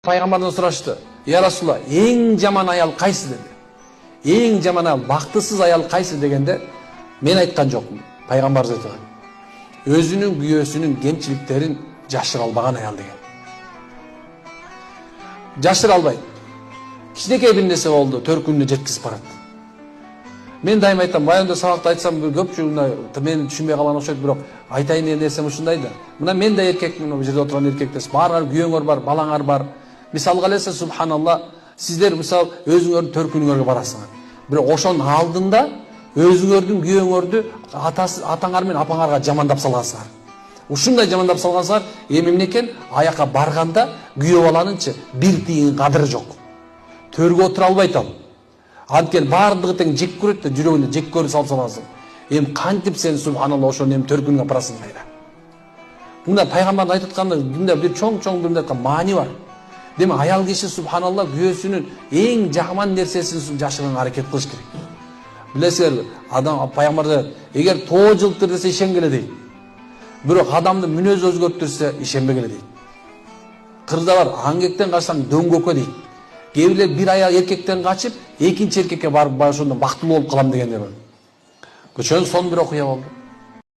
Пайгамбардан сурашты. Я Расулалла, эң жаман аял кайсы dedi. Эң жаман аял, бактысыз аял кайсы дегенде, мен айткан жокмун. Пайгамбарыбыз айткан. Өзүнүн күйөөсүнүн кемчиликтерин жашыра албаган аял деген. Жашыра албайт. Кичинекей бир нерсе болду, төркүнүнө жеткизип барат. Мен дайым айтам, баянда сабакта айтсам көпчүлүк мен түшүнбөй калган окшойт, бирок айтайын деген нерсем ушундай да. Мына мен да эркекмин, бул жерде отурган эркектер, баарыңар күйөөңөр бар, балаңар бар. Мисалга элсе, субханалла, сиздер мисал өзүңөрдүн төркүнүңөргө барасыңар. Бирок ошонун алдында өзүңөрдүн күйөөңөрдү атаңар менен апаңарга жамандап салгансыңар. Ушундай жамандап салгансыңар, эмне экен? Аяка барганда күйөө баланынчы бир тиын кадыры жок. Төргө отура албайт ал. Анткени баардыгы тең жек көрөт да, жүрөгүнө жек көрүп салып саласың. Кантип сен субханалла ошону төркүнгө апарасың кайра. Мында пайгамбар айтып атканда мында бир чоң бир маани бар. Деме аял киши субханалла күйөөсүнүн эң жаман нерсесин жашырганга аракет кылыш керек. Билесиңерби, адам пайгамбар эгер тоо жылтыр десе ишенгиле дейт. Бирок адамды мүнөзү өзгөртүрсө ишенбегиле дейт. Кырда бар, аңгектен качсаң дөңгөккө дейт. Кээ бир аял эркектен качып, экинчи эркекке барып ошондо бактылуу болуп калам дегендер бар. Көчөнүн сонун бир окуя болду.